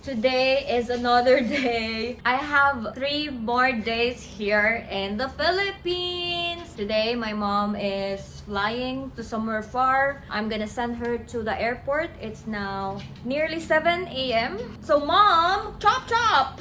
Today is another day. I have 3 more days here in the Philippines. Today, my mom is flying to somewhere far. I'm gonna send her to the airport. It's now nearly 7 a.m. So, Mom, chop chop!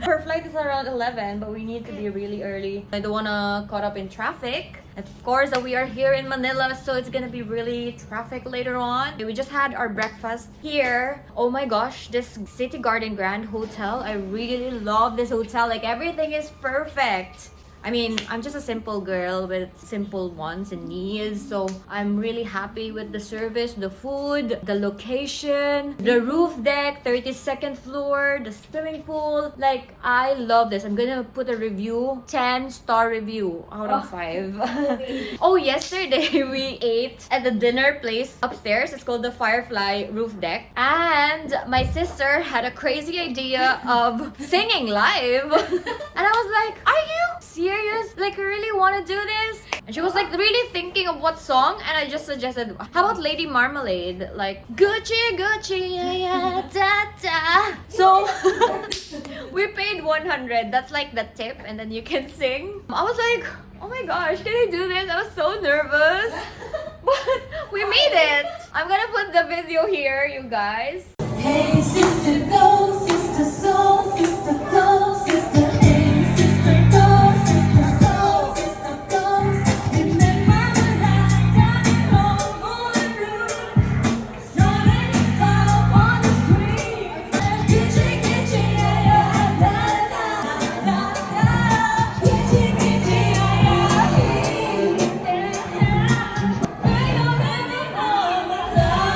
Her flight is around 11, but we need to be really early. I don't wanna caught up in traffic. And of course, we are here in Manila, so it's gonna be really traffic later on. We just had our breakfast here. Oh my gosh, this City Garden Grand Hotel. I really love this hotel. Like, everything is perfect. I mean, I'm just a simple girl with simple wants and needs, so I'm really happy with the service, the food, the location, the roof deck, 32nd floor, the swimming pool. Like, I love this. I'm gonna put a review, 10-star review out of 5. Oh, yesterday we ate at the dinner place upstairs. It's called the Firefly Roof Deck. And my sister had a crazy idea of singing live. And I was like, are you serious? Like, you really want to do this? And she was like really thinking of what song, and I just suggested, how about Lady Marmalade? Like, Gucci, Gucci, yeah, yeah, da, da. So, we paid 100. That's like the tip, and then you can sing. I was like, oh my gosh, can I do this? I was so nervous. But we made it. I'm gonna put the video here, you guys. Hey, sister, go, sister, soul, sister, go, sister, hey, sister, go, sister, soul, sister, go. Remember when I got it all on the roof? Started to fall on the street. Gitchy, gitchy, yeah, yeah, la, la, la, la. Gitchy, gitchy, yeah, yeah, yeah, yeah. We already know the love.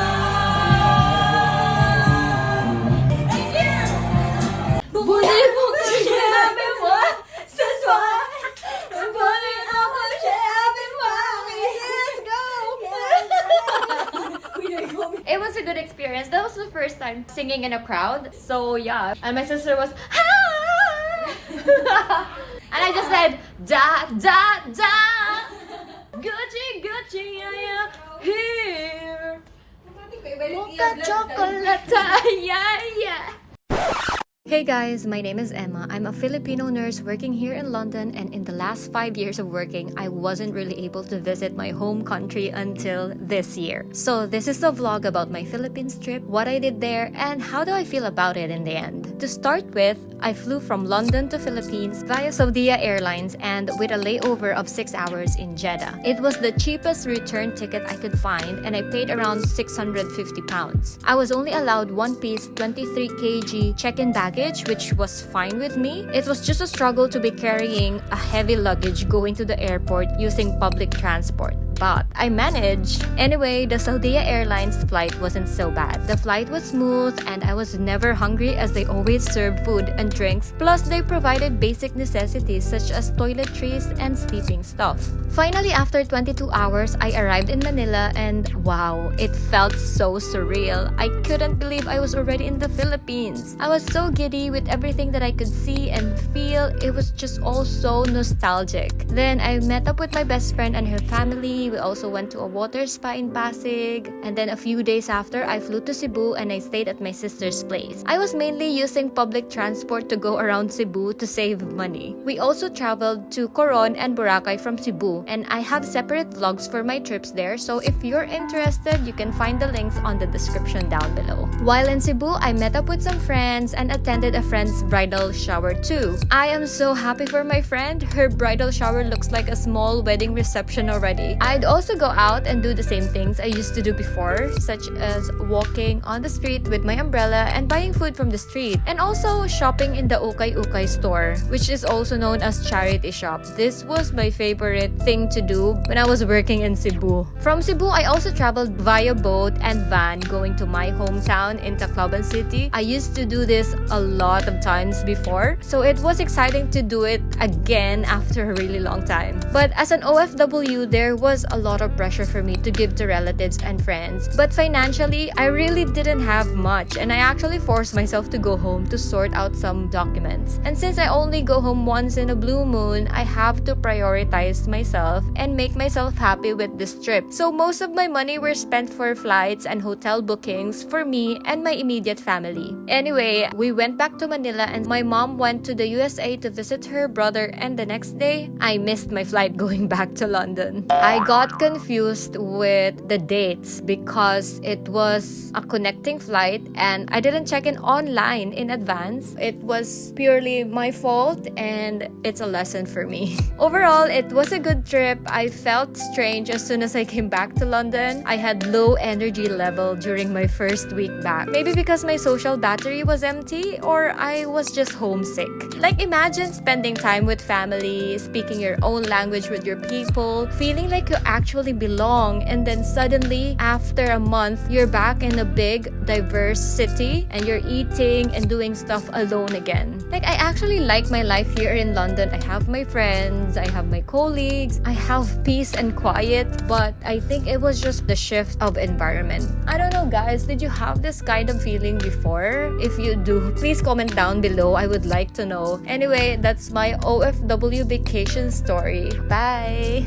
It was a good experience. That was the first time singing in a crowd. So yeah. And my sister was and I just said da da da Gucci Gucci yeah yeah here Mocha chocolate yeah yeah. Hey guys, my name is Emma. I'm a Filipino nurse working here in London, and in the last 5 years of working, I wasn't really able to visit my home country until this year. So this is a vlog about my Philippines trip, what I did there, and how do I feel about it in the end. To start with, I flew from London to Philippines via Saudia Airlines and with a layover of 6 hours in Jeddah. It was the cheapest return ticket I could find, and I paid around £650. I was only allowed one piece 23 kg check-in baggage, which was fine with me. It was just a struggle to be carrying a heavy luggage going to the airport using public transport, but I managed. Anyway, the Saudia Airlines flight wasn't so bad. The flight was smooth and I was never hungry as they always served food and drinks, plus they provided basic necessities such as toiletries and sleeping stuff. Finally, after 22 hours, I arrived in Manila and wow, it felt so surreal. I couldn't believe I was already in the Philippines. I was so giddy with everything that I could see and feel. It was just all so nostalgic. Then I met up with my best friend and her family. We also went to a water spa in Pasig. And then a few days after, I flew to Cebu and I stayed at my sister's place. I was mainly using public transport to go around Cebu to save money. We also traveled to Coron and Boracay from Cebu, and I have separate vlogs for my trips there, so if you're interested, you can find the links on the description down below. While in Cebu, I met up with some friends and attended a friend's bridal shower too. I am so happy for my friend. Her bridal shower looks like a small wedding reception already. I'd also go out and do the same things I used to do before, such as walking on the street with my umbrella and buying food from the street, and also shopping in the Ukay Ukay store, which is also known as charity shop. This was my favorite thing to do when I was working in Cebu. From Cebu, I also traveled via boat and van going to my hometown in Tacloban City. I used to do this a lot of times before, so it was exciting to do it again after a really long time. But as an OFW, there was was a lot of pressure for me to give to relatives and friends. But financially, I really didn't have much, and I actually forced myself to go home to sort out some documents. And since I only go home once in a blue moon, I have to prioritize myself and make myself happy with this trip. So most of my money were spent for flights and hotel bookings for me and my immediate family. Anyway, we went back to Manila and my mom went to the USA to visit her brother, and the next day, I missed my flight going back to London. I got confused with the dates because it was a connecting flight and I didn't check in online in advance. It was purely my fault and it's a lesson for me. Overall, it was a good trip. I felt strange as soon as I came back to London. I had low energy level during my first week back. Maybe because my social battery was empty or I was just homesick. Like, imagine spending time with family, speaking your own language with your people, feeling like you actually belong, and then suddenly, after a month, you're back in a big, diverse city and you're eating and doing stuff alone again. Like, I actually like my life here in London. I have my friends, I have my colleagues, I have peace and quiet, but I think it was just the shift of environment. I don't know, guys, did you have this kind of feeling before? If you do, please comment down below. I would like to know. Anyway, that's my OFW vacation story. Bye!